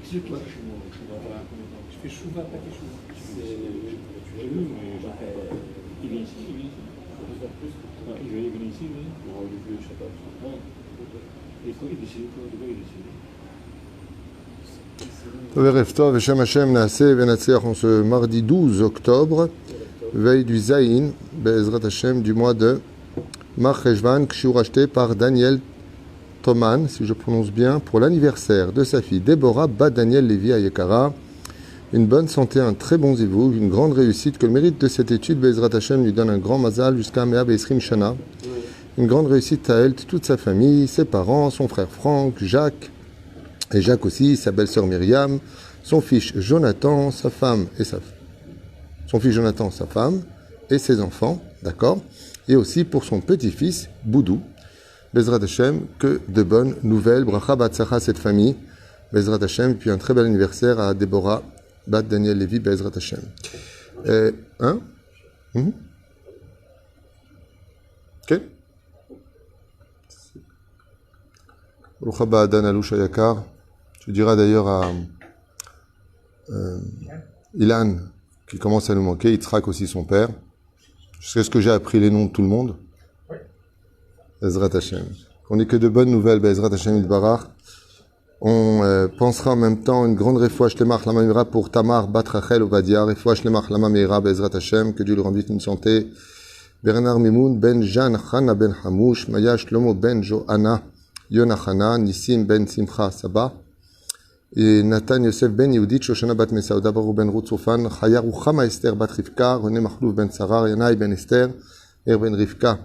C'est quoi je fais chouva, pas teshuva. J'ai vu, mais il est ici, il est ici. Il veut venir ici, mais. Non, il est venu, je sais pas. Et quoi, il est décédé quoi? De quoi il est décédé? Erev Tov, Hashem Hashem, Naaseh Venatzliach, en ce mardi 12 octobre, veille du Zayin, Be'ezrat Hashem, du mois de Mar Cheshvan, que je suis racheté par Daniel Toman, si je prononce bien, pour l'anniversaire de sa fille Déborah Bat Daniel Levi Ayekara. Une bonne santé, un très bon zivug, une grande réussite, que le mérite de cette étude, Be'ezrat Hashem, lui donne un grand mazal jusqu'à Mea Be'esrim Shana. Une grande réussite à elle, toute sa famille, ses parents, son frère Franck, Jacques, et Jacques aussi, sa belle-sœur Myriam, son fils Jonathan, sa femme et son fils Jonathan, sa femme et ses enfants, d'accord? Et aussi pour son petit-fils Boudou. Bezrat Hashem, que de bonnes nouvelles. Bracha Batsacha cette famille. Bezrat Hashem, puis un très bel anniversaire à Déborah Bat Daniel Levi, Bezrat Hashem. Hein? Ok? Baruch haba Adan Alouch Ayakar. Tu diras d'ailleurs à Ilan, qui commence à nous manquer, Yitzhak aussi son père. Jusqu'à ce que j'ai appris les noms de tout le monde. Bezrat Hashem. On n'est que de bonnes nouvelles, Bezrat Hashem Yitbarach. On pensera en même temps une grande refoua shlemach lama meira pour Tamar Bat Rachel Ovadia, refoua shlemach lama meira, Bezrat Hashem, que Dieu lui rende vite une santé. Bernard Mimoun ben Jean Chana ben Hamouch, Maya Shlomo ben Johanna, Yonachana, Nissim ben Simcha Saba, et Nathan Yosef ben Yehudit, Shoshana bat Mesaouda, Baruch ben Ruth Sofan, Chaya Ruchama Esther bat Rivka, René Machlouf ben Sarah, Yanaï ben Esther, ben Rivka,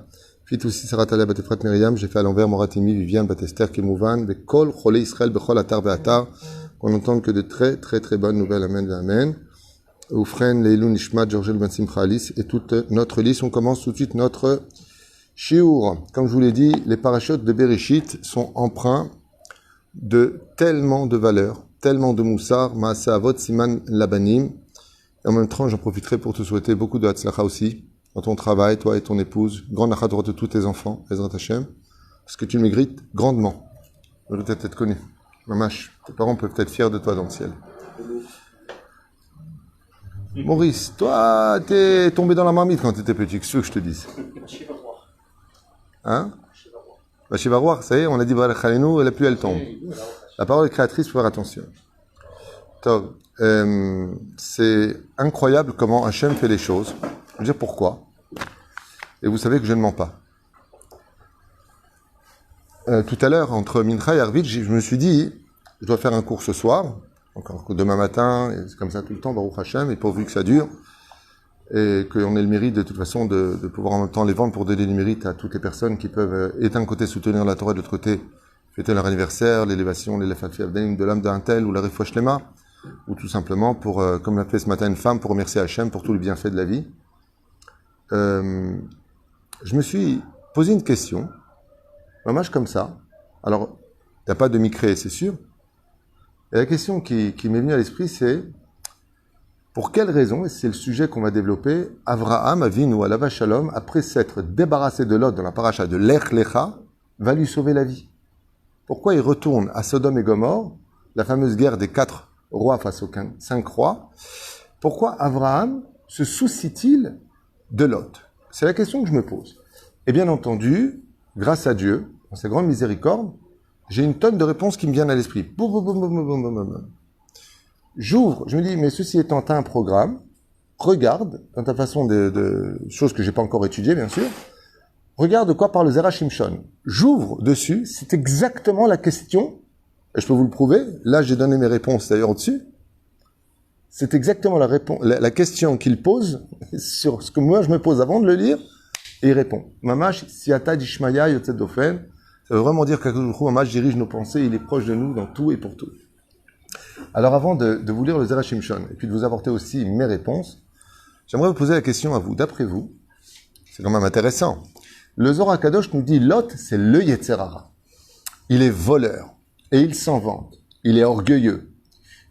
Fitoussi Sarat Alea bat Efrat Myriam, j'ai fait à l'envers Moratimi, Viviane bat Esther, Kimouvan, Bekol, Chole Israël, Bechol Atar Beatar, qu'on n'entende que de très très très bonnes nouvelles, Amen, Amen. Oufren, Leilou, Nishmat, Georgel ben Simcha Alice, et toute notre liste. On commence tout de suite notre shiur. Comme je vous l'ai dit, les parachutes de Bereshit sont empreints de tellement de valeurs, tellement de moussar, Maaseh Avot, Siman Labanim. Et en même temps, j'en profiterai pour te souhaiter beaucoup de Hatzlacha aussi, dans ton travail, toi et ton épouse, grande achat de tous tes enfants, Ezrat Hashem, parce que tu le mérites grandement. Je dois peut-être être connu. Mamash, tes parents peuvent être fiers de toi dans le ciel. Maurice, toi, t'es tombé dans la marmite quand t'étais petit, qu'est-ce que je te dise? Hein? La Shivaroir, ça y est, on a dit Baruch Chalenu, et la pluie elle tombe. La parole est créatrice, faut faire attention. Tov, c'est incroyable comment Hachem fait les choses. Je veux dire pourquoi. Et vous savez que je ne mens pas. Tout à l'heure, entre Mincha et Arvit, je me suis dit, je dois faire un cours ce soir, encore demain matin, et c'est comme ça tout le temps, Baruch Hashem, et pourvu que ça dure, et qu'on ait le mérite de toute façon de pouvoir en même temps les vendre pour donner du mérite à toutes les personnes qui peuvent, d'un côté, soutenir la Torah, de l'autre côté, fêter leur anniversaire, l'élévation, l'Elefafi Abdenim de l'âme d'un tel, ou la Refoua Shlema, ou tout simplement pour, comme l'a fait ce matin une femme, pour remercier Hachem pour tout le bienfait de la vie. Je me suis posé une question, dommage comme ça. Alors, il n'y a pas de micré, c'est sûr. Et la question qui m'est venue à l'esprit, c'est pour quelle raison, et c'est le sujet qu'on va développer, Avraham, Avinu, Alava Shalom, après s'être débarrassé de Lot dans la paracha de Lech Lecha, va lui sauver la vie. Pourquoi il retourne à Sodome et Gomorre, la fameuse guerre des 4 rois face aux 5 rois? Pourquoi Avraham se soucie-t-il de Lot? C'est la question que je me pose. Et bien entendu, grâce à Dieu, dans sa grande miséricorde, j'ai une tonne de réponses qui me viennent à l'esprit. J'ouvre, je me dis, mais ceci étant un programme, regarde, dans ta façon de choses que j'ai pas encore étudiées, bien sûr, regarde de quoi parle Zera Shimshon. J'ouvre dessus, c'est exactement la question, et je peux vous le prouver, là j'ai donné mes réponses d'ailleurs au-dessus, c'est exactement la question qu'il pose sur ce que moi je me pose avant de le lire, et il répond. Mamash, siata dishmaya yotzet dofen, ça veut vraiment dire qu'Akadosh Baruch Hu, Mamash dirige nos pensées, il est proche de nous dans tout et pour tout. Alors avant de vous lire le Zera Shimshon, et puis de vous apporter aussi mes réponses, j'aimerais vous poser la question à vous. D'après vous, c'est quand même intéressant. Le Zohar HaKadosh nous dit, Lot, c'est le Yetzer Hara. Il est voleur, et il s'en vante. Il est orgueilleux.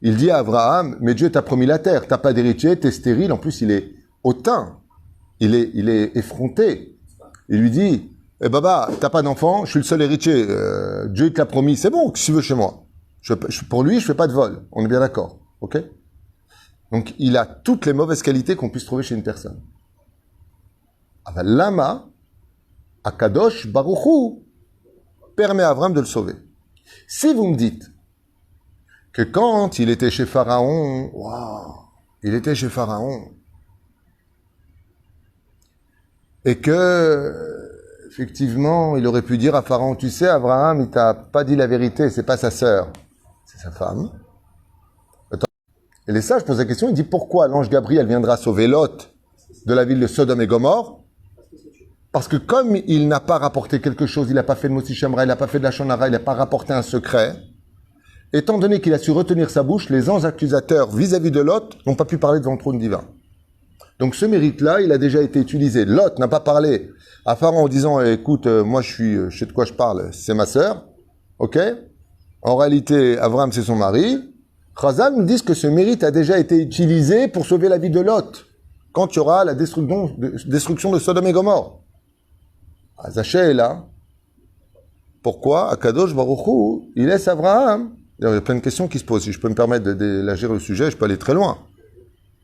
Il dit à Abraham, mais Dieu t'a promis la terre, t'as pas d'héritier, t'es stérile, en plus il est hautain. Il est effronté. Il lui dit, eh baba, t'as pas d'enfant, je suis le seul héritier, Dieu te l'a promis, c'est bon, qu'est-ce que tu veux chez moi? Pour lui, je fais pas de vol. On est bien d'accord. Ok? Donc, il a toutes les mauvaises qualités qu'on puisse trouver chez une personne. Ah Lama, Akadosh, Baruchou, permet à Avram de le sauver. Si vous me dites que quand il était chez Pharaon, il était chez Pharaon, et que, effectivement, il aurait pu dire à Pharaon, tu sais, Abraham, il t'a pas dit la vérité, c'est pas sa sœur, c'est sa femme. Attends. Et les sages posent la question, ils disent pourquoi l'ange Gabriel viendra sauver Lot de la ville de Sodome et Gomorre? Parce que comme il n'a pas rapporté quelque chose, il n'a pas fait de Mossi Shemra, il n'a pas fait de la Shonara, il n'a pas rapporté un secret, étant donné qu'il a su retenir sa bouche, les anges accusateurs vis-à-vis de Lot n'ont pas pu parler devant le trône divin. Donc ce mérite-là, il a déjà été utilisé. Lot n'a pas parlé à Pharaon en disant « Écoute, moi je sais de quoi je parle, c'est ma sœur. » Ok? En réalité, Avram c'est son mari. Chazal nous dit que ce mérite a déjà été utilisé pour sauver la vie de Lot, quand il y aura la destruction de Sodome et Gomorre. Zaché est là. Pourquoi Akadosh Baruchou, il laisse Abraham? Il y a plein de questions qui se posent. Si je peux me permettre d'élargir le sujet, je peux aller très loin.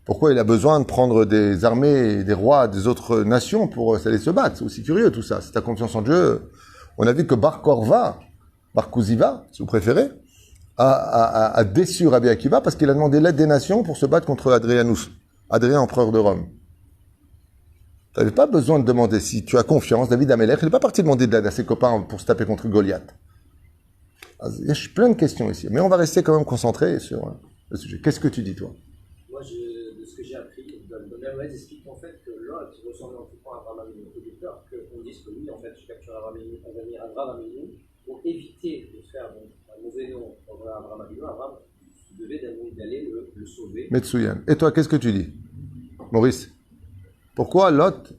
Pourquoi il a besoin de prendre des armées et des rois des autres nations pour aller se battre? C'est aussi curieux tout ça. Si tu as confiance en Dieu, on a vu que Bar Korva, Bar Kouziva, si vous préférez, a déçu Rabbi Akiva parce qu'il a demandé l'aide des nations pour se battre contre Adrien, empereur de Rome. Tu n'avais pas besoin de demander, si tu as confiance, David Amelech, il n'est pas parti demander de l'aide à ses copains pour se taper contre Goliath. Il y a plein de questions ici, mais on va rester quand même concentré sur le sujet. Qu'est-ce que tu dis, toi? Moi, de ce que j'ai appris, Donnez explique en fait que Lot ressemblait en tout cas à Abraham Avinu. Au départ, qu'on dise que oui, en fait, je capture Abraham Avinu pour éviter de faire un mauvais nom à Abraham Avinu. Abraham devait d'aller le sauver. Metsuyan. Et toi, qu'est-ce que tu dis, Maurice? Pourquoi Lot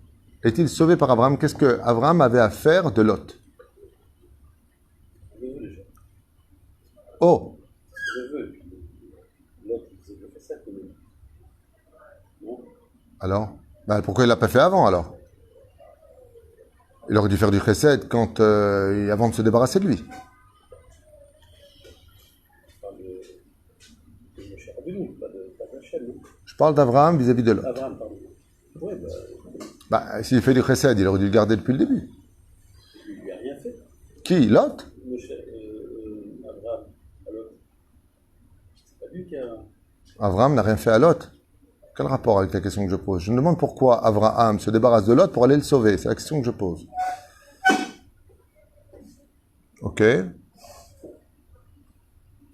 est-il sauvé par Abraham? Qu'est-ce que Abraham avait à faire de Lot? Oh! Alors? Pourquoi il l'a pas fait avant, alors? Il aurait dû faire du chesed avant de se débarrasser de lui. Je parle d'Abraham vis-à-vis de Lot. S'il fait du chesed, il aurait dû le garder depuis le début. Il lui a rien fait. Qui? Lot? Abraham. Alors, c'est pas lui qui a... Abraham n'a rien fait à Lot. Quel rapport avec la question que je pose? Je me demande pourquoi Abraham se débarrasse de Lot pour aller le sauver. C'est la question que je pose. Ok.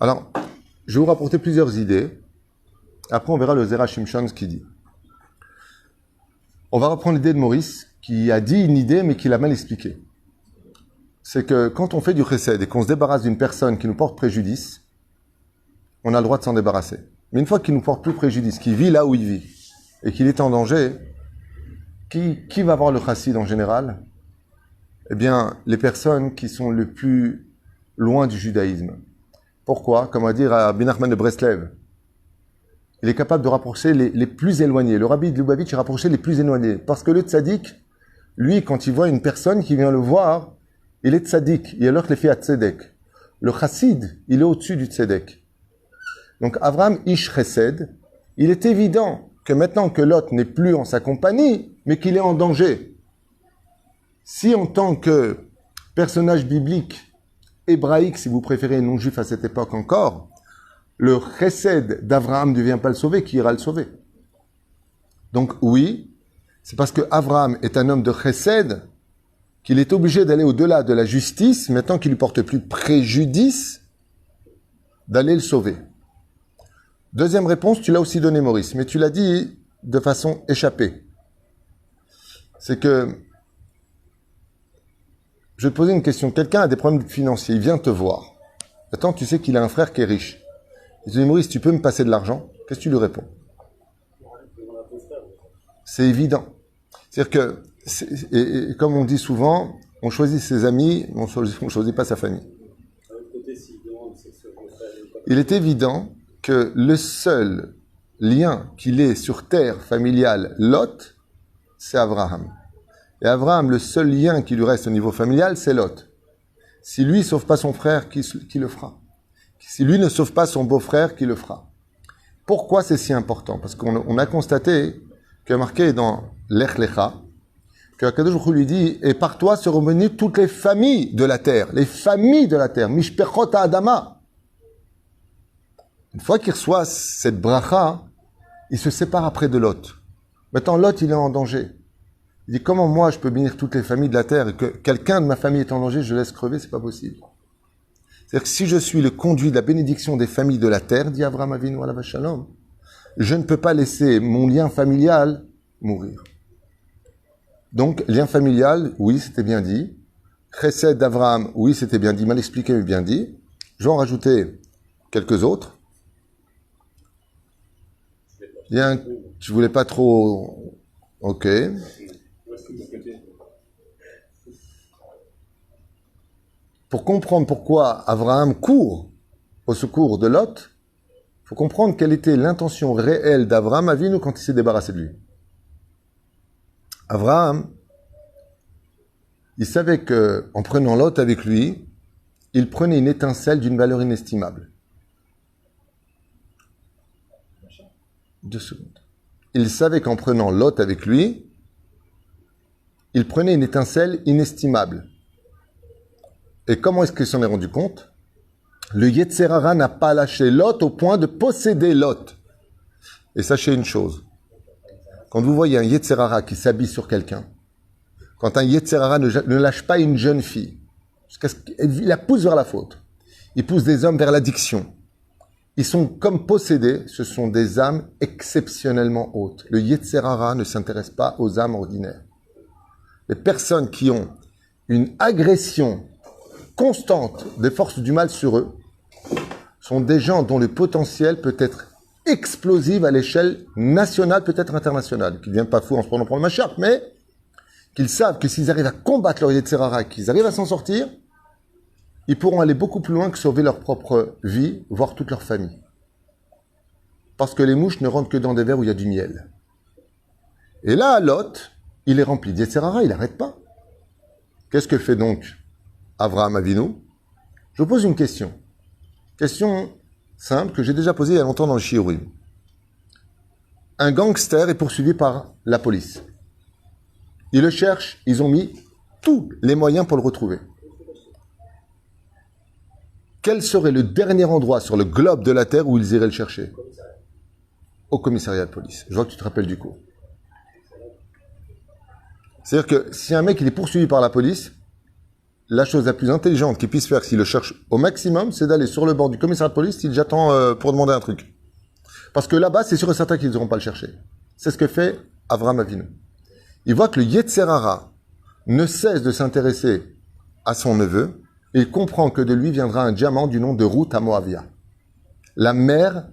Alors, je vais vous rapporter plusieurs idées. Après, on verra le Zera Shimshon ce qu'il dit. On va reprendre l'idée de Maurice, qui a dit une idée, mais qui l'a mal expliquée. C'est que quand on fait du chesed et qu'on se débarrasse d'une personne qui nous porte préjudice, on a le droit de s'en débarrasser. Mais une fois qu'il nous porte plus préjudice, qu'il vit là où il vit, et qu'il est en danger, qui va voir le chassid en général? Eh bien, les personnes qui sont le plus loin du judaïsme. Pourquoi? Comme on va dire à Ben Nachman de Breslev, il est capable de rapprocher les plus éloignés. Le rabbi de Lubavitch, il rapprochait les plus éloignés. Parce que le tzaddik, lui, quand il voit une personne qui vient le voir, il est tzaddik. Il a alors les fait à tzedek. Le chassid, il est au-dessus du tzedek. Donc, Avraham Ish Chesed, il est évident que maintenant que Lot n'est plus en sa compagnie, mais qu'il est en danger. Si en tant que personnage biblique, hébraïque, si vous préférez, non juif à cette époque encore, le chesed d'Avraham ne vient pas le sauver, qui ira le sauver? Donc oui, c'est parce que Avraham est un homme de chesed qu'il est obligé d'aller au-delà de la justice, maintenant qu'il ne lui porte plus préjudice, d'aller le sauver. Deuxième réponse, tu l'as aussi donné, Maurice, mais tu l'as dit de façon échappée. C'est que, je vais te poser une question. Quelqu'un a des problèmes financiers, il vient te voir. Attends, tu sais qu'il a un frère qui est riche. Il te dit, Maurice, tu peux me passer de l'argent? Qu'est-ce que tu lui réponds? C'est évident. C'est-à-dire que, et comme on dit souvent, on choisit ses amis, on choisit pas sa famille. Il est évident que le seul lien qu'il ait sur terre familiale, Lot, c'est Abraham. Et Abraham, le seul lien qui lui reste au niveau familial, c'est Lot. Si lui ne sauve pas son frère, qui le fera? Si lui ne sauve pas son beau-frère, qui le fera? Pourquoi c'est si important? Parce qu'on a constaté qu'il y a marqué dans l'Ech Lecha que Akadosh Baruch Hu lui dit, et par toi seront venues toutes les familles de la terre, Mishpechot Adama. Une fois qu'il reçoit cette bracha, il se sépare après de Lot. Maintenant, Lot, il est en danger. Il dit, comment moi je peux bénir toutes les familles de la terre et que quelqu'un de ma famille est en danger, je laisse crever, c'est pas possible. C'est-à-dire que si je suis le conduit de la bénédiction des familles de la terre, dit Avraham Avinu alav shalom, je ne peux pas laisser mon lien familial mourir. Donc, lien familial, oui, c'était bien dit. Chesed d'Avraham, oui, c'était bien dit. Mal expliqué, mais bien dit. Je vais en rajouter quelques autres. Bien, je voulais pas trop... Ok. Pour comprendre pourquoi Avraham court au secours de Lot, il faut comprendre quelle était l'intention réelle d'Avraham Avinu quand il s'est débarrassé de lui. Avraham, il savait que, en prenant Lot avec lui, il prenait une étincelle d'une valeur inestimable. 2 secondes. Il savait qu'en prenant Lot avec lui, il prenait une étincelle inestimable. Et comment est-ce qu'il s'en est rendu compte? Le Yetzer Hara n'a pas lâché Lot au point de posséder Lot. Et sachez une chose. Quand vous voyez un Yetzer Hara qui s'habille sur quelqu'un, quand un Yetzer Hara ne lâche pas une jeune fille, jusqu'à ce qu'il la pousse vers la faute, il pousse des hommes vers l'addiction. Ils sont comme possédés, ce sont des âmes exceptionnellement hautes. Le Yetzer Hara ne s'intéresse pas aux âmes ordinaires. Les personnes qui ont une agression constante des forces du mal sur eux sont des gens dont le potentiel peut être explosif à l'échelle nationale, peut-être internationale, qui ne deviennent pas fous en se prenant pour le Mashiach, mais qu'ils savent que s'ils arrivent à combattre leur Yetzer Hara, qu'ils arrivent à s'en sortir, ils pourront aller beaucoup plus loin que sauver leur propre vie, voire toute leur famille. Parce que les mouches ne rentrent que dans des verres où il y a du miel. Et là, Lot, il est rempli de Yetzer Hara, il n'arrête pas. Qu'est-ce que fait donc Avraham Avinu? Je vous pose une question. Question simple que j'ai déjà posée il y a longtemps dans le Shiurim. Un gangster est poursuivi par la police. Ils le cherchent, ils ont mis tous les moyens pour le retrouver. Quel serait le dernier endroit sur le globe de la Terre où ils iraient le chercher? Au commissariat de police. Je vois que tu te rappelles du coup. C'est-à-dire que si un mec il est poursuivi par la police, la chose la plus intelligente qu'il puisse faire s'il le cherche au maximum, c'est d'aller sur le banc du commissariat de police s'il j'attends pour demander un truc. Parce que là-bas, c'est sûr et certain qu'ils n'iront pas le chercher. C'est ce que fait Avraham Avinu. Il voit que le Yetzer Hara ne cesse de s'intéresser à son neveu, et il comprend que de lui viendra un diamant du nom de Ruth à Moavia, la mère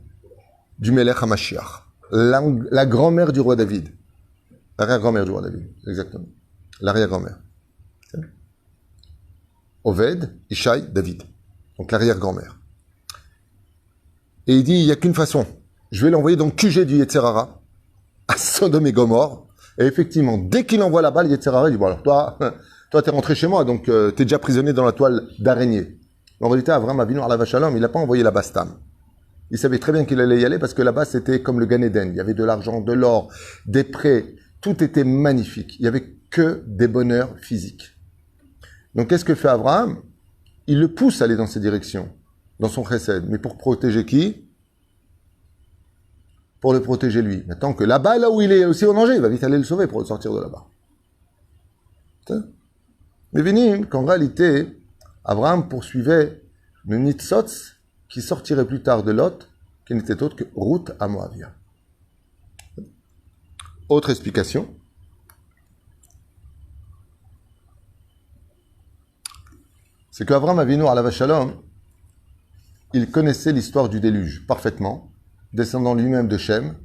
du Melech HaMashiach, la grand-mère du roi David. L'arrière-grand-mère du roi David, exactement. L'arrière-grand-mère. Oved, Ishaï, David. Donc l'arrière-grand-mère. Et il dit, il n'y a qu'une façon. Je vais l'envoyer dans le QG du Yetzer Hara, à Sodome et Gomorre. Et effectivement, dès qu'il envoie là-bas, le Yetzer Hara, il dit, bon alors toi t'es rentré chez moi, donc t'es déjà prisonnier dans la toile d'araignée. En réalité, Avraham Avinu alav shalom, il n'a pas envoyé là-bas Stam. Il savait très bien qu'il allait y aller parce que là-bas, c'était comme le Gan Eden. Il y avait de l'argent, de l'or, des prés. Tout était magnifique. Il n'y avait que des bonheurs physiques. Donc, qu'est-ce que fait Abraham? Il le pousse à aller dans cette direction, dans son chesed. Mais pour protéger qui? Pour le protéger lui. Maintenant que là-bas, là où il est aussi en danger, il va vite aller le sauver pour le sortir de là-bas. Mais venez qu'en réalité, Abraham poursuivait le Nitzotz qui sortirait plus tard de Lot, qui n'était autre que Ruth à Moavia. Autre explication. C'est qu'Avraham Avinu alav shalom, il connaissait l'histoire du déluge parfaitement, descendant lui-même de Shem.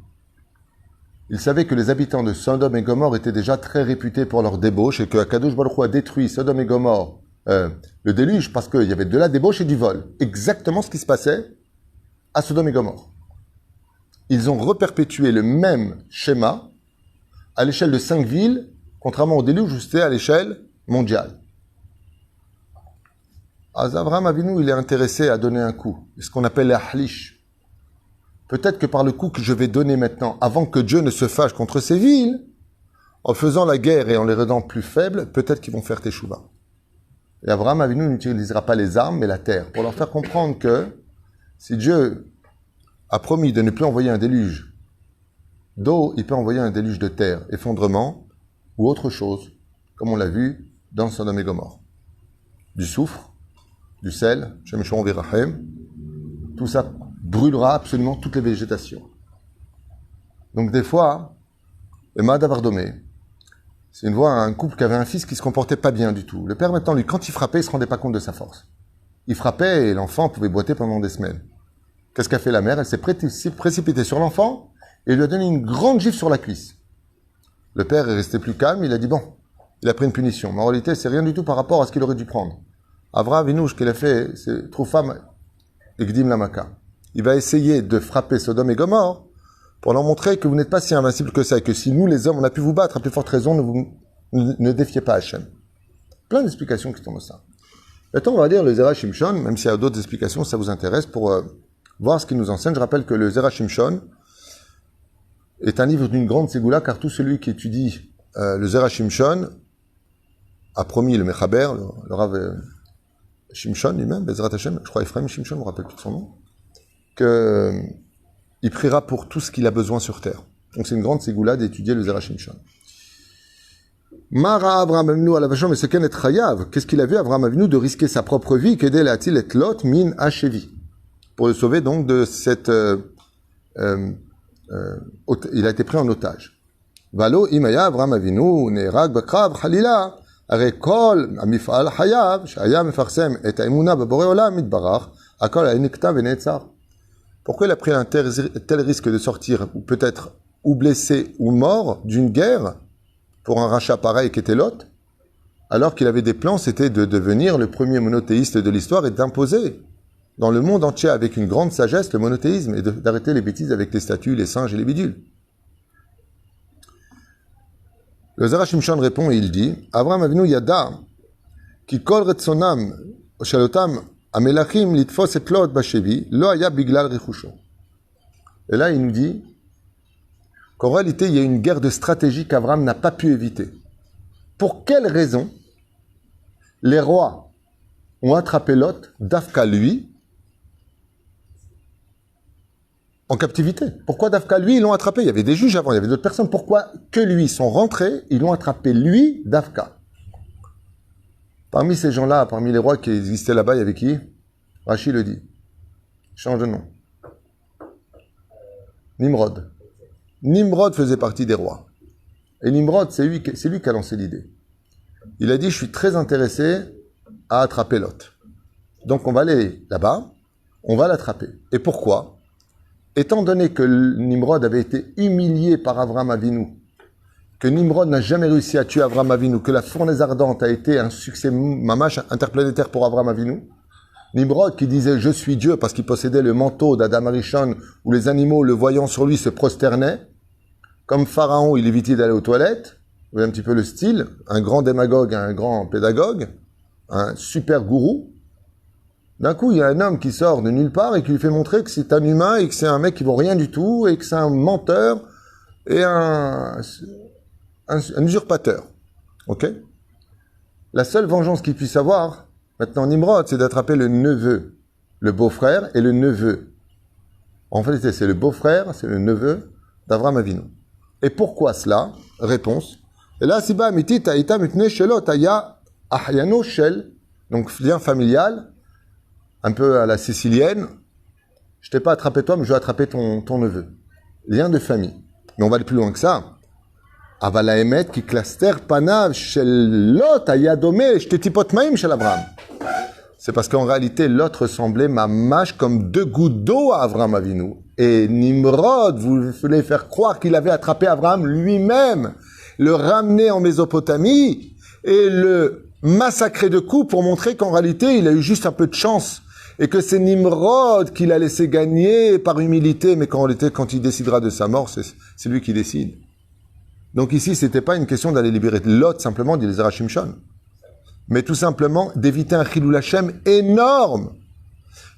Il savait que les habitants de Sodome et Gomorre étaient déjà très réputés pour leur débauche et que Akadosh Baruch Hu a détruit Sodome et Gomorre, le déluge, parce qu'il y avait de la débauche et du vol. Exactement ce qui se passait à Sodome et Gomorre. Ils ont reperpétué le même schéma à l'échelle de 5 villes, contrairement au déluge où c'était à l'échelle mondiale. Avraham Avinu, il est intéressé à donner un coup, ce qu'on appelle la halish. Peut-être que par le coup que je vais donner maintenant, avant que Dieu ne se fâche contre ces villes, en faisant la guerre et en les rendant plus faibles, peut-être qu'ils vont faire teshuva. Et Avraham Avinu n'utilisera pas les armes, mais la terre, pour leur faire comprendre que si Dieu a promis de ne plus envoyer un déluge d'eau, il peut envoyer un déluge de terre, effondrement, ou autre chose, comme on l'a vu dans Sodome et Gomorrhe. Du soufre, du sel, Shemeshon Virachem, tout ça brûlera absolument toutes les végétations. Donc des fois, le Mahadavardomé, c'est une fois un couple qui avait un fils qui se comportait pas bien du tout. Le père maintenant, lui, quand il frappait, il se rendait pas compte de sa force. Il frappait et l'enfant pouvait boiter pendant des semaines. Qu'est-ce qu'a fait la mère? Elle s'est précipitée sur l'enfant et lui a donné une grande gifle sur la cuisse. Le père est resté plus calme, il a dit bon, il a pris une punition. Mais en réalité, c'est rien du tout par rapport à ce qu'il aurait dû prendre. Avraham Avinu, ce qu'il a fait, c'est Troufam Egdim Lamaka. Il va essayer de frapper Sodome et Gomorrhe pour leur montrer que vous n'êtes pas si invincible que ça et que si nous, les hommes, on a pu vous battre, à plus forte raison, ne défiez pas Hachem. Plein d'explications qui tombent de ça. Maintenant, on va lire le Zera Shimshon, même s'il y a d'autres explications, si ça vous intéresse, pour voir ce qu'il nous enseigne. Je rappelle que le Zera Shimshon est un livre d'une grande ségoula, car tout celui qui étudie le Zera Shimshon a promis le Mechaber, le Rav Shimshon lui-même, Bezrat Hashem, je crois Ephraim Shimshon, je ne me rappelle plus de son nom, qu'il priera pour tout ce qu'il a besoin sur terre. Donc c'est une grande ségoula d'étudier le Zera Shimshon. Mara Avraham Avinu ala vachon meseken et chayav. Qu'est-ce qu'il a vu Avraham Avinu de risquer sa propre vie, qu'aider la atil et lot min hachevi, pour le sauver donc de cette il a été pris en otage. Valo imaya Avraham Avinu ne'erag bakrav chalila הרי כל המפעל חייב שהיה מפרסם את האמונה בבורא עולם מתברך, הכל היה נקטע ונעצר. Pourquoi il a pris un tel risque de sortir, ou peut-être ou blessé ou mort d'une guerre pour un rachat pareil qu'était Lot, alors qu'il avait des plans, c'était de devenir le premier monothéiste de l'histoire et d'imposer dans le monde entier avec une grande sagesse le monothéisme et d'arrêter les bêtises avec les statues, les singes et les bidules. Le Zera Shimshon répond et il dit Avraham Avinu yada ki kol retzonam shalotam amelachim litfos et lot bashevi lo haya biglal rechusho. Et là il nous dit qu'en réalité il y a une guerre de stratégie qu'Avraham n'a pas pu éviter. Pour quelle raison les rois ont attrapé Lot, Dafka lui, en captivité? Pourquoi Dafka lui, ils l'ont attrapé? Il y avait des juges avant, il y avait d'autres personnes. Pourquoi que lui sont rentrés, ils l'ont attrapé lui, Dafka? Parmi ces gens-là, parmi les rois qui existaient là-bas, il y avait qui? Rachi le dit. Change de nom. Nimrod. Nimrod faisait partie des rois. Et Nimrod, c'est lui qui a lancé l'idée. Il a dit, je suis très intéressé à attraper Lot. Donc on va aller là-bas, on va l'attraper. Et pourquoi? Étant donné que Nimrod avait été humilié par Avraham Avinu, que Nimrod n'a jamais réussi à tuer Avraham Avinu, que la fournaise ardente a été un succès mamash interplanétaire pour Avraham Avinu, Nimrod qui disait « Je suis Dieu » parce qu'il possédait le manteau d'Adam Arishon où les animaux le voyant sur lui se prosternaient, comme Pharaon, il évitait d'aller aux toilettes, vous voyez un petit peu le style, un grand démagogue, un grand pédagogue, un super gourou. D'un coup, il y a un homme qui sort de nulle part et qui lui fait montrer que c'est un humain et que c'est un mec qui vaut rien du tout et que c'est un menteur et un usurpateur. Ok? La seule vengeance qu'il puisse avoir, maintenant Nimrod, c'est d'attraper le neveu, le beau-frère et le neveu. En fait, c'est le beau-frère, c'est le neveu d'Avraham Avinu. Et pourquoi cela? Réponse. Et là, siba mitit aïta mitne shelot aya ahyano shel, donc lien familial, un peu à la sicilienne. Je t'ai pas attrapé toi, mais je vais attraper ton neveu. Lien de famille. Mais on va aller plus loin que ça. Avala emet ki klaster panav shel Lot aya domé shteti potmaim shel Abraham. C'est parce qu'en réalité, Lot ressemblait mamash comme deux gouttes d'eau à Avraham Avinu. Et Nimrod, vous voulez faire croire qu'il avait attrapé Abraham lui-même, le ramener en Mésopotamie et le massacrer de coups pour montrer qu'en réalité, il a eu juste un peu de chance et que c'est Nimrod qui l'a laissé gagner par humilité, mais qu'en réalité, quand il décidera de sa mort, c'est lui qui décide. Donc ici, c'était pas une question d'aller libérer Lot, simplement, dit les Zera Shimshon. mais tout simplement d'éviter un Chilul Hashem énorme.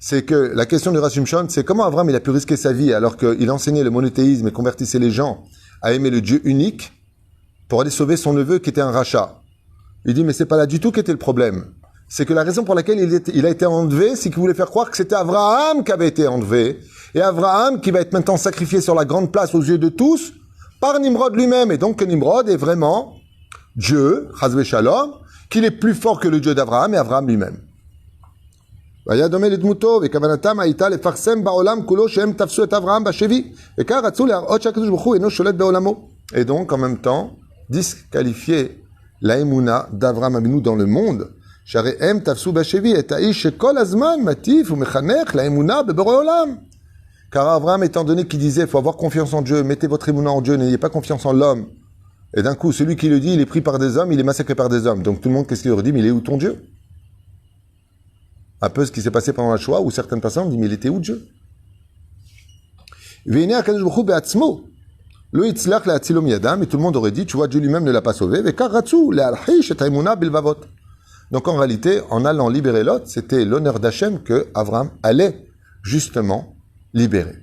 C'est que la question du Rav Shimshon, c'est comment Abraham il a pu risquer sa vie alors qu'il enseignait le monothéisme et convertissait les gens à aimer le Dieu unique pour aller sauver son neveu qui était un rachat. Il dit, mais c'est pas là du tout qu'était le problème. C'est que la raison pour laquelle il a été enlevé, c'est qu'il voulait faire croire que c'était Abraham qui avait été enlevé. Et Abraham qui va être maintenant sacrifié sur la grande place aux yeux de tous par Nimrod lui-même. Et donc que Nimrod est vraiment Dieu, Chazvé Shalom, qu'il est plus fort que le Dieu d'Abraham et Abraham lui-même. Et donc, en même temps, disqualifier la Emouna d'Avraham Avinu dans le monde. Car Avraham, étant donné qu'il disait, il faut avoir confiance en Dieu, mettez votre Emouna en Dieu, n'ayez pas confiance en l'homme. Et d'un coup, celui qui le dit, il est pris par des hommes, il est massacré par des hommes. Donc tout le monde, qu'est-ce qu'il leur dit? Mais il est où ton Dieu? Un peu ce qui s'est passé pendant la Shoah, où certaines personnes disent, mais il était où Dieu? Et tout le monde aurait dit, tu vois, Dieu lui-même ne l'a pas sauvé. Donc en réalité, en allant libérer Lot, c'était l'honneur d'Hachem que Abraham allait justement libérer.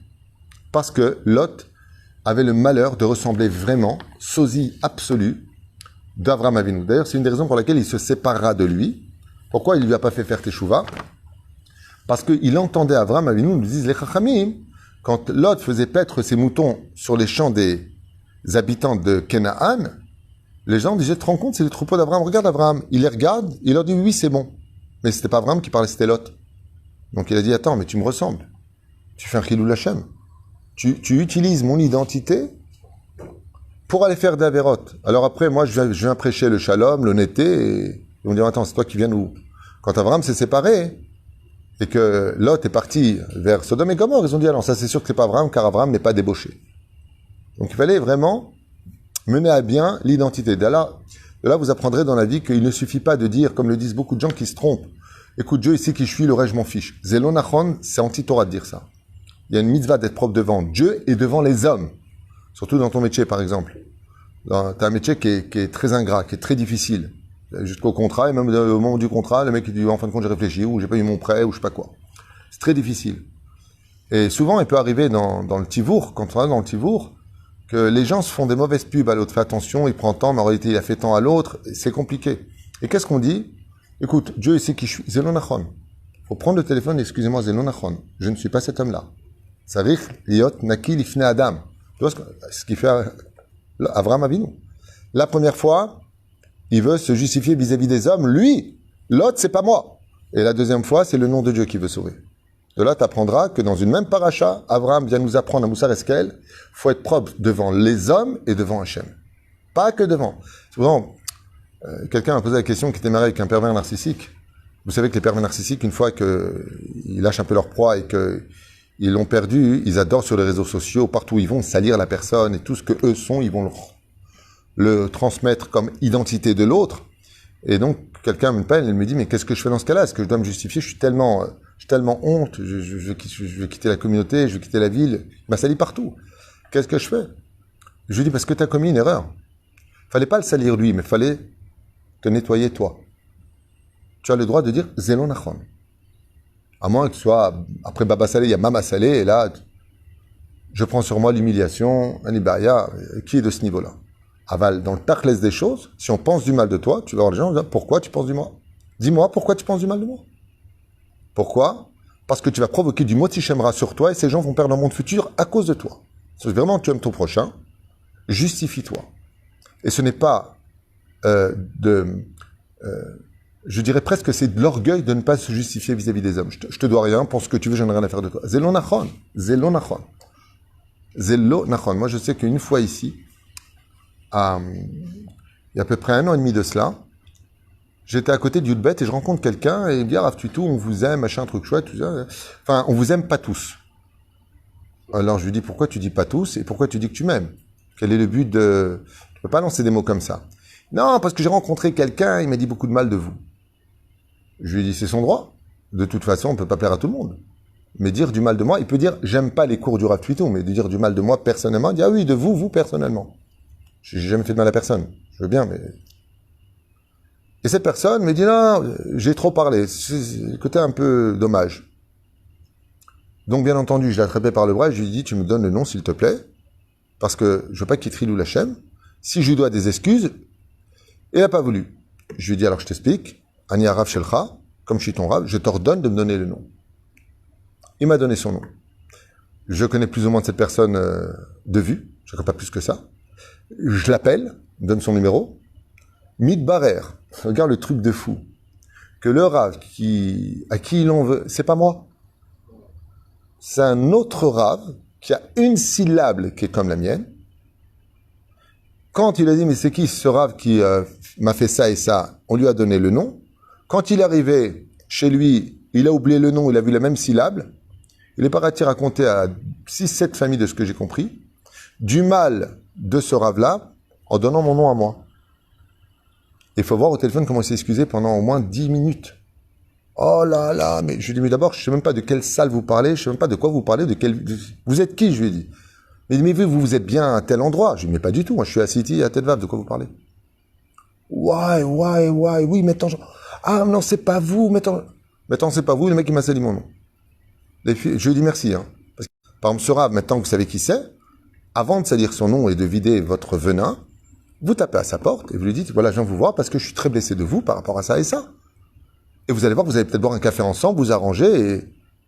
Parce que Lot avait le malheur de ressembler vraiment, sosie absolue, d'Avraham Avinu. D'ailleurs, c'est une des raisons pour laquelle il se séparera de lui. Pourquoi il ne lui a pas fait faire Teshuvah? Parce qu'il entendait Avraham Avinu, nous disent les Chachamim, quand Lot faisait paître ses moutons sur les champs des habitants de Canaan, les gens disaient, tu te rends compte, c'est les troupeaux d'Abraham, regarde Abraham. Il les regarde, il leur dit, oui, c'est bon. Mais c'était pas Abraham qui parlait, c'était Lot. Donc il a dit, attends, mais tu me ressembles. Tu fais un Chilul Hashem. Tu utilises mon identité pour aller faire d'Averot. Alors après, moi, je viens prêcher le shalom, l'honnêteté, et ils vont dire, attends, c'est toi qui viens nous. Quand Abraham s'est séparé, et que Lot est parti vers Sodome et Gomorrhe, ils ont dit, alors ça c'est sûr que c'est pas Abraham, car Abraham n'est pas débauché. Donc il fallait vraiment mener à bien l'identité. De là, vous apprendrez dans la vie qu'il ne suffit pas de dire, comme le disent beaucoup de gens qui se trompent, écoute, Dieu ici qui je suis, le reste je m'en fiche. Zelonachon, c'est anti-Torah de dire ça. Il y a une mitzvah d'être propre devant Dieu et devant les hommes. Surtout dans ton métier, par exemple. Tu as un métier qui est très ingrat, qui est très difficile. Jusqu'au contrat, et même au moment du contrat, le mec il dit, en fin de compte, j'ai réfléchi, ou j'ai pas eu mon prêt, ou je sais pas quoi. C'est très difficile. Et souvent, il peut arriver dans le tivour, quand on est dans le tivour, que les gens se font des mauvaises pubs à l'autre. Fais attention, il prend tant, mais en réalité, il a fait tant à l'autre. C'est compliqué. Et qu'est-ce qu'on dit? Écoute, Dieu ici qui je suis. Zelonachon. Faut prendre le téléphone, excusez-moi, Zelonachon. Je ne suis pas cet homme-là. Sarich liot naki lifne Adam. Tu vois ce qu'il fait Avraham Avinu. La première fois, il veut se justifier vis-à-vis des hommes. Lui, l'autre, c'est pas moi. Et la deuxième fois, c'est le nom de Dieu qui veut sauver. De là, tu apprendras que dans une même paracha, Abraham vient nous apprendre à Moussar Eskel, faut être propre devant les hommes et devant Hachem. Pas que devant. Souvent, quelqu'un m'a posé la question qui était marié avec un pervers narcissique. Vous savez que les pervers narcissiques, une fois qu'ils lâchent un peu leur proie et qu'ils l'ont perdu, ils adorent sur les réseaux sociaux, partout où ils vont, salir la personne et tout ce que eux sont, ils vont le transmettre comme identité de l'autre. Et donc, quelqu'un me peine, il me dit, mais qu'est-ce que je fais dans ce cas-là? Est-ce que je dois me justifier? J'ai tellement honte, je vais quitter la communauté, je vais quitter la ville. Il m'a sali partout. Qu'est-ce que je fais? Je lui dis, parce que tu as commis une erreur. Fallait pas le salir lui, mais fallait te nettoyer toi. Tu as le droit de dire Zelon Nachon. À moins que tu sois, après Baba Salé, il y a Mama Salé, et là, je prends sur moi l'humiliation, Anibaya, qui est de ce niveau-là? Aval, dans le tachlès des choses, si on pense du mal de toi, tu vas voir les gens, pourquoi tu penses du mal? Dis-moi, pourquoi tu penses du mal de moi? Pourquoi? Parce que tu vas provoquer du mot Tichemra sur toi et ces gens vont perdre un monde futur à cause de toi. Si vraiment tu aimes ton prochain, justifie-toi. Et ce n'est pas je dirais presque c'est de l'orgueil de ne pas se justifier vis-à-vis des hommes. Je te dois rien, pour ce que tu veux, je n'ai rien à faire de toi. Zelonachon. Zelonachon. Zelonachon. Moi, je sais qu'une fois ici, il y a à peu près 1 an et demi de cela, j'étais à côté d'Yudbet et je rencontre quelqu'un et il me dit, Rav Tutu, on vous aime, machin, truc chouette, tout ça. Enfin, on vous aime pas tous. Alors, je lui dis, pourquoi tu dis pas tous et pourquoi tu dis que tu m'aimes? Quel est le but de... Tu peux pas lancer des mots comme ça. Non, parce que j'ai rencontré quelqu'un, il m'a dit beaucoup de mal de vous. Je lui ai dit, c'est son droit. De toute façon, on peut pas plaire à tout le monde. Mais dire du mal de moi, il peut dire, j'aime pas les cours du Rav Tutu, mais de dire du mal de moi personnellement, il dit, ah oui, de vous personnellement. J'ai jamais fait de mal à personne. Je veux bien, mais... Et cette personne me dit, non, j'ai trop parlé. C'est le côté un peu dommage. Donc, bien entendu, je l'ai attrapé par le bras et je lui ai dit, tu me donnes le nom, s'il te plaît, parce que je veux pas qu'il trie l'Hachem. Si je lui dois des excuses, il n'a pas voulu. Je lui ai dit, alors je t'explique, Ani Arav Shelcha, comme je suis ton Rav, je t'ordonne de me donner le nom. Il m'a donné son nom. Je connais plus ou moins de cette personne de vue, je ne connais pas plus que ça. Je l'appelle, il me donne son numéro. Midbarer, regarde le truc de fou. Que le Rav à qui il en veut, c'est pas moi. C'est un autre Rav qui a une syllabe qui est comme la mienne. Quand il a dit, mais c'est qui ce Rav qui m'a fait ça et ça, on lui a donné le nom. Quand il est arrivé chez lui, il a oublié le nom, il a vu la même syllabe. Il est parti raconter à 6-7 familles de ce que j'ai compris, du mal de ce Rav-là, en donnant mon nom à moi. Il faut voir au téléphone comment il s'est excusé pendant au moins 10 minutes. Oh là là, mais je lui ai dit, mais d'abord, je ne sais même pas de quelle salle vous parlez, je ne sais même pas de quoi vous parlez, vous êtes qui, je lui ai dit. Il dit, mais vous êtes bien à tel endroit. Je lui ai dit, mais pas du tout, moi je suis à City, à Tel Vav, de quoi vous parlez? Oui, mettons, ah non, c'est pas vous, mettons, c'est pas vous, le mec il m'a sali mon nom. Je lui ai dit merci, hein. Parce que, par exemple, ce Rav, maintenant que vous savez qui c'est, avant de salir son nom et de vider votre venin, vous tapez à sa porte et vous lui dites, voilà, je viens vous voir parce que je suis très blessé de vous par rapport à ça et ça. Et vous allez voir, vous allez peut-être boire un café ensemble, vous arranger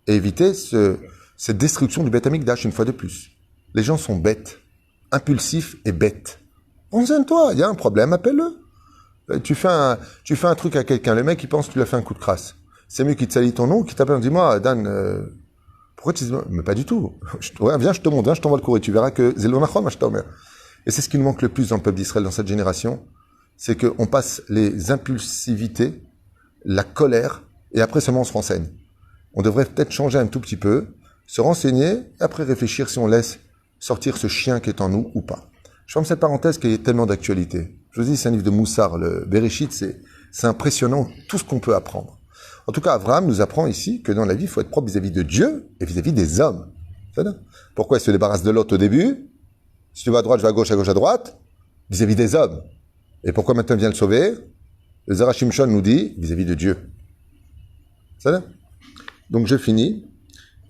et éviter cette destruction du Beth Amikdash une fois de plus. Les gens sont bêtes, impulsifs et bêtes. Renseigne-toi, il y a un problème, appelle-le. Tu fais un truc à quelqu'un, le mec il pense que tu lui as fait un coup de crasse. C'est mieux qu'il te salit ton nom, qu'il t'appelle, dis-moi, Dan, pourquoi tu dis, mais pas du tout. Viens, je te montre, viens, je t'envoie le courrier, tu verras que Zelonachon, ma sh'taomer. Et c'est ce qui nous manque le plus dans le peuple d'Israël, dans cette génération, c'est qu'on passe les impulsivités, la colère, et après seulement on se renseigne. On devrait peut-être changer un tout petit peu, se renseigner, et après réfléchir si on laisse sortir ce chien qui est en nous ou pas. Je ferme cette parenthèse qui est tellement d'actualité. Je vous dis, c'est un livre de Moussar, le Bereshit, c'est impressionnant tout ce qu'on peut apprendre. En tout cas, Abraham nous apprend ici que dans la vie, il faut être propre vis-à-vis de Dieu et vis-à-vis des hommes. Pourquoi il se débarrasse de Lot au début? Si tu vas à droite, je vais à gauche, à droite, vis-à-vis des hommes. Et pourquoi maintenant il vient le sauver? Le Zera Shimshon nous dit vis-à-vis de Dieu. C'est ça? Donc je finis.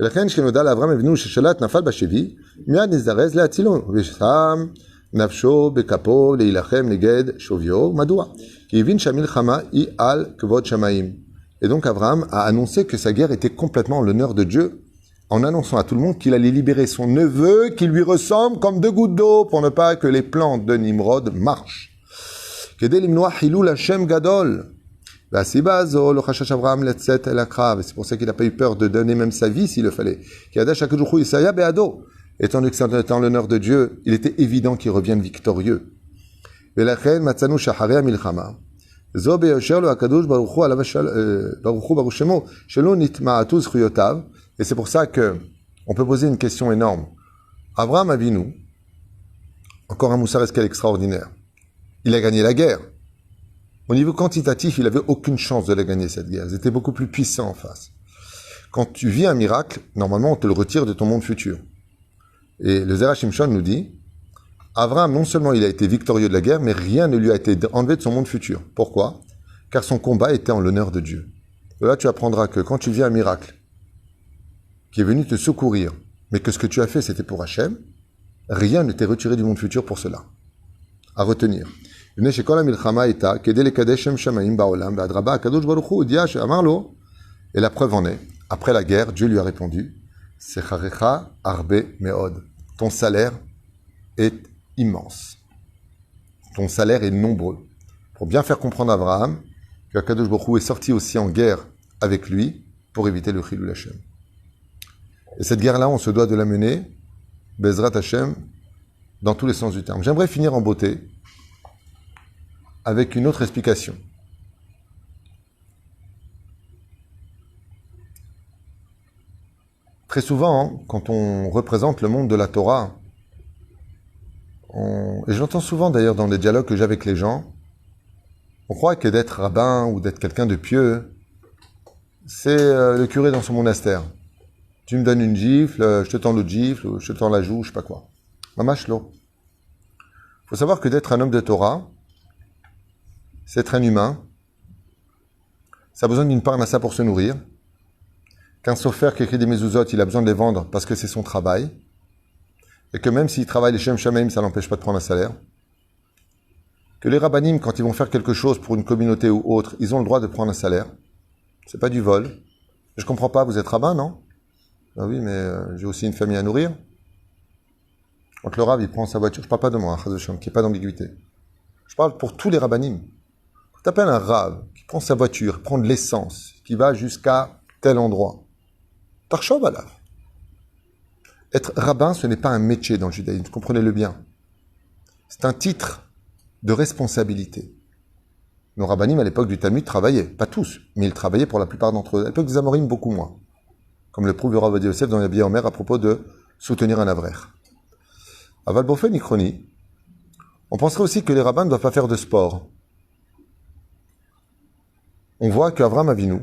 ולכן כשנודע לאברהם אבינו ששלט נפל בשבי, מיד נזדרז להצילו, ושם נפשו בכפו להילחם נגד שוויו. מדוע? כי הבין שהמלחמה היא על כבוד שמיים. Et donc Abraham a annoncé que sa guerre était complètement en l'honneur de Dieu, en annonçant à tout le monde qu'il allait libérer son neveu qui lui ressemble comme 2 gouttes d'eau pour ne pas que les plans de Nimrod marchent. כדי למנוע חילול השם גדול. והסיבה הזו לא חשש אברהם לצאת אל הקרב, c'est pour ça qu'il n'a pas eu peur de donner même sa vie s'il le fallait. כי ידע שהקדוש ברוך הוא יסייע בעדו. Étant donné que c'est en l'honneur de Dieu, il était évident qu'il revienne victorieux. ולכן מצאנו שאחרי המלחמה, זו ביושר לו הקדוש ברוך הוא ברוך שמו, שלא נתמעטו זכויותיו. Et c'est pour ça que on peut poser une question énorme. Abraham Avinu, encore un Moussar Eskel extraordinaire, il a gagné la guerre. Au niveau quantitatif, il n'avait aucune chance de la gagner, cette guerre. Ils étaient beaucoup plus puissants en face. Quand tu vis un miracle, normalement, on te le retire de ton monde futur. Et le Zera Shimshon nous dit, Abraham, non seulement il a été victorieux de la guerre, mais rien ne lui a été enlevé de son monde futur. Pourquoi? Car son combat était en l'honneur de Dieu. De là, tu apprendras que quand tu vis un miracle, qui est venu te secourir, mais que ce que tu as fait, c'était pour Hachem, rien ne t'est retiré du monde futur pour cela. À retenir. Et la preuve en est, après la guerre, Dieu lui a répondu, ton salaire est immense. Ton salaire est nombreux. Pour bien faire comprendre à Abraham que Akadosh Baruch Hu est sorti aussi en guerre avec lui pour éviter le Chilul Hashem. Et cette guerre-là, on se doit de la mener, Bezrat Hashem, dans tous les sens du terme. J'aimerais finir en beauté avec une autre explication. Très souvent, quand on représente le monde de la Torah, et je l'entends souvent d'ailleurs dans les dialogues que j'ai avec les gens, on croit que d'être rabbin ou d'être quelqu'un de pieux, c'est le curé dans son monastère. Tu me donnes une gifle, je te tends l'autre gifle, je te tends la joue, je sais pas quoi. Mamashlo. Il faut savoir que d'être un homme de Torah, c'est être un humain ça a besoin d'une parnassa pour se nourrir, qu'un sofer qui écrit des mezuzot, il a besoin de les vendre parce que c'est son travail, et que même s'il travaille les Shem Shamaim, ça l'empêche pas de prendre un salaire, que les rabbanim, quand ils vont faire quelque chose pour une communauté ou autre, ils ont le droit de prendre un salaire. C'est pas du vol. Je comprends pas, vous êtes rabbin, non? Ah oui, mais j'ai aussi une famille à nourrir. Quand le rab, il prend sa voiture, je parle pas de moi, qu'il n'y ait pas d'ambiguïté. Je parle pour tous les rabbanim. Quand tu appelles un rab, qui prend sa voiture, prend de l'essence, qui va jusqu'à tel endroit, tarchov alav. Être rabbin, ce n'est pas un métier dans le judaïsme, comprenez-le bien. C'est un titre de responsabilité. Nos rabbanim, à l'époque du Talmud, travaillaient. Pas tous, mais ils travaillaient pour la plupart d'entre eux. À l'époque des Amorim, beaucoup moins. Comme le prouve le Rav Ovadia Yosef dans la Bia Omer à propos de soutenir un avraire. À Valbofen Ikroni, on penserait aussi que les rabbins ne doivent pas faire de sport. On voit qu'Avram Avinu,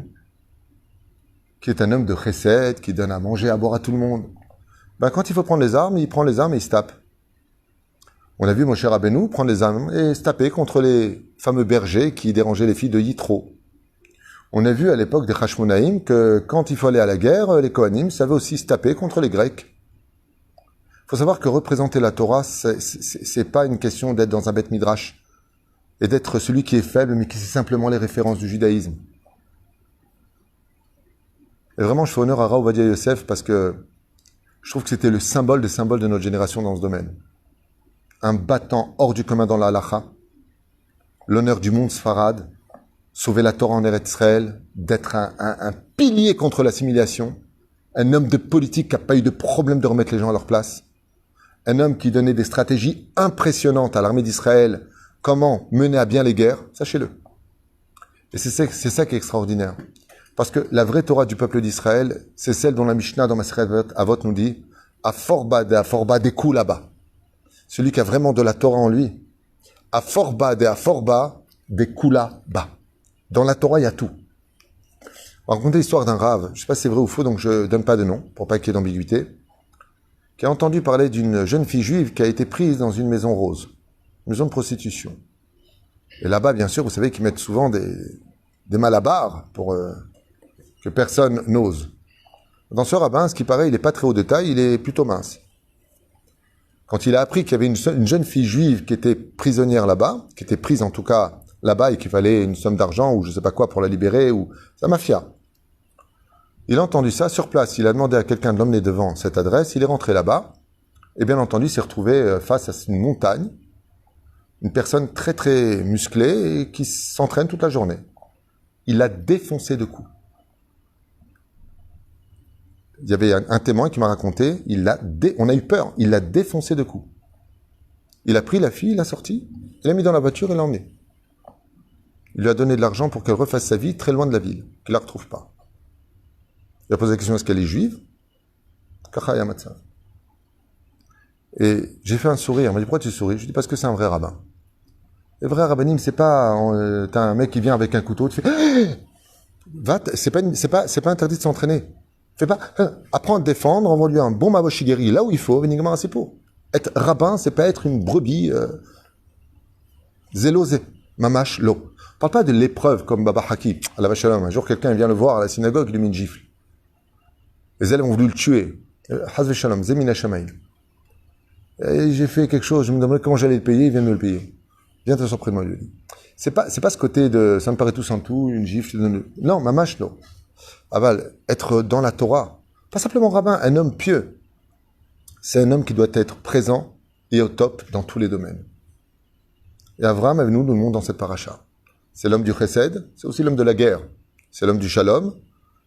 qui est un homme de chesed, qui donne à manger, à boire à tout le monde, ben quand il faut prendre les armes, il prend les armes et il se tape. On a vu Moshe Rabbeinu prendre les armes et se taper contre les fameux bergers qui dérangeaient les filles de Yitro. On a vu à l'époque des Hashmonaïm que quand il faut aller à la guerre, les Kohanim savaient aussi se taper contre les Grecs. Il faut savoir que représenter la Torah, c'est pas une question d'être dans un Beth Midrash et d'être celui qui est faible, mais qui sait simplement les références du judaïsme. Et vraiment, je fais honneur à Rav Ovadia Yosef parce que je trouve que c'était le symbole des symboles de notre génération dans ce domaine. Un battant hors du commun dans la halacha, l'honneur du monde sfarad, sauver la Torah en Eretz Israël, d'être un pilier contre l'assimilation, un homme de politique qui n'a pas eu de problème de remettre les gens à leur place, un homme qui donnait des stratégies impressionnantes à l'armée d'Israël, comment mener à bien les guerres, sachez-le. Et c'est ça qui est extraordinaire. Parce que la vraie Torah du peuple d'Israël, c'est celle dont la Mishnah dans Masechet Avot nous dit « Aforba des coups là-bas ». Celui qui a vraiment de la Torah en lui. Aforba des coups là-bas. Dans la Torah, il y a tout. On va raconter l'histoire d'un rave, je ne sais pas si c'est vrai ou faux, donc je ne donne pas de nom, pour pas qu'il y ait d'ambiguïté, qui a entendu parler d'une jeune fille juive qui a été prise dans une maison rose, une maison de prostitution. Et là-bas, bien sûr, vous savez qu'ils mettent souvent des malabars pour que personne n'ose. Dans ce rabbin, ce qui paraît, il n'est pas très haut de taille, il est plutôt mince. Quand il a appris qu'il y avait une jeune fille juive qui était prisonnière là-bas, qui était prise en tout cas là-bas et qu'il fallait une somme d'argent ou je ne sais pas quoi pour la libérer, ou sa mafia. Il a entendu ça sur place, il a demandé à quelqu'un de l'emmener devant cette adresse, il est rentré là-bas, et bien entendu, il s'est retrouvé face à une montagne, une personne très très musclée et qui s'entraîne toute la journée. Il l'a défoncé de coups. Il y avait un témoin qui m'a raconté, on a eu peur, il l'a défoncé de coups. Il a pris la fille, il l'a sortie, il l'a mis dans la voiture et l'a emmenée. Il lui a donné de l'argent pour qu'elle refasse sa vie très loin de la ville, qu'il ne la retrouve pas. Il a posé la question, est-ce qu'elle est juive? Et j'ai fait un sourire, il m'a dit, pourquoi tu souris? Je lui ai dit, parce que c'est un vrai rabbin. Le vrai rabbinim, c'est pas, t'as un mec qui vient avec un couteau, tu fais, va, c'est pas interdit de s'entraîner. Fais pas, apprends à te défendre, envoie-lui un bon maboshigeri là où il faut, venigma c'est pour. Être rabbin, c'est pas être une brebis, zélosé, mamash lo. Parle pas de l'épreuve comme Baba Haki, à la Vachalom. Un jour, quelqu'un vient le voir à la synagogue, il lui met une gifle. Les élèves ont voulu le tuer. Hazve Shalom, Zemina Shamaï. Et j'ai fait quelque chose, je me demandais comment j'allais le payer, il vient de me le payer. Viens t'asseoir près de moi, il lui dit. C'est pas ce côté de, ça me paraît tout sans tout, une gifle, non, mamash lo. Aval, être dans la Torah, pas simplement rabbin, un homme pieux. C'est un homme qui doit être présent et au top dans tous les domaines. Et Avraham Avinu nous le montre dans cette paracha. C'est l'homme du chesed, c'est aussi l'homme de la guerre. C'est l'homme du shalom,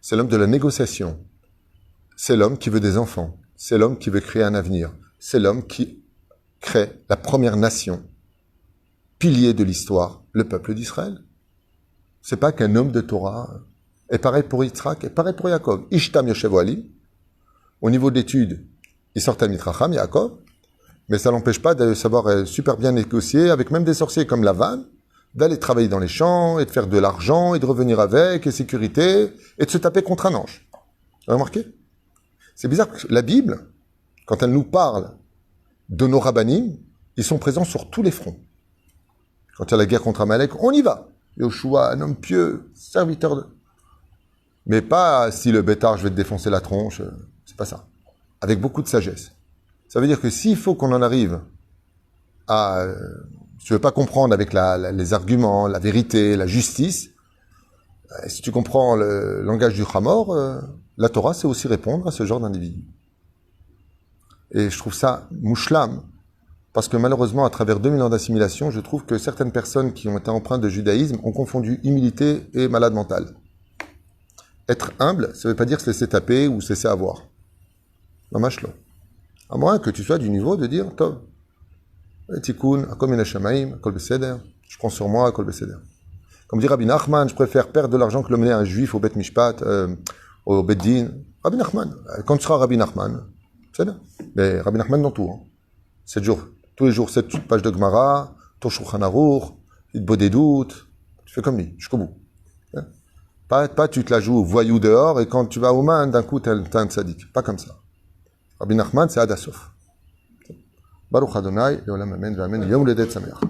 c'est l'homme de la négociation. C'est l'homme qui veut des enfants. C'est l'homme qui veut créer un avenir. C'est l'homme qui crée la première nation, pilier de l'histoire, le peuple d'Israël. C'est pas qu'un homme de Torah. Et pareil pour Yitzhak, et pareil pour Yaakov. Ishtam Yoshev Ali. Au niveau de l'étude, il sort à Mitracham, Yaakov. Mais ça l'empêche pas de savoir super bien négocier avec même des sorciers comme Lavan, d'aller travailler dans les champs, et de faire de l'argent, et de revenir avec, et sécurité, et de se taper contre un ange. Vous avez remarqué? C'est bizarre que la Bible, quand elle nous parle de nos rabbanim, ils sont présents sur tous les fronts. Quand il y a la guerre contre Amalek, on y va. Yoshua, un homme pieux, serviteur de... Mais pas si le bêtard, je vais te défoncer la tronche. C'est pas ça. Avec beaucoup de sagesse. Ça veut dire que s'il faut qu'on en arrive à... si tu veux pas comprendre avec les arguments, la vérité, la justice, si tu comprends le langage du Hamor, la Torah, c'est aussi répondre à ce genre d'individu. Et je trouve ça mouchlam. Parce que malheureusement, à travers 2000 ans d'assimilation, je trouve que certaines personnes qui ont été empreintes de judaïsme ont confondu humilité et malade mental. Être humble, ça ne veut pas dire se laisser taper ou se laisser avoir. Mamashlo. À moins que tu sois du niveau de dire, Tov, Tikkun, Akol min hashamaim, Akol beseder, je prends sur moi, Akol beseder. Comme dit Rabbi Nachman, je préfère perdre de l'argent que le mener à un juif au Bet Mishpat, au Bet Din. Rabbi Nachman, quand tu seras Rabbi Nachman, c'est là. Mais Rabbi Nachman dans tout. 7 jours. Tous les jours, 7 pages de Gemara, ton Shulchan Aruch, il te boit des doutes. Tu fais comme lui, jusqu'au bout. Pas tu te la joues voyou dehors et quand tu vas au man, d'un coup, t'es un tzaddik. Pas comme ça. Rabbi Nachman, c'est Adasof. Baruch Adonai, Leolam Amen, Amen, Yom Ledet Sameach.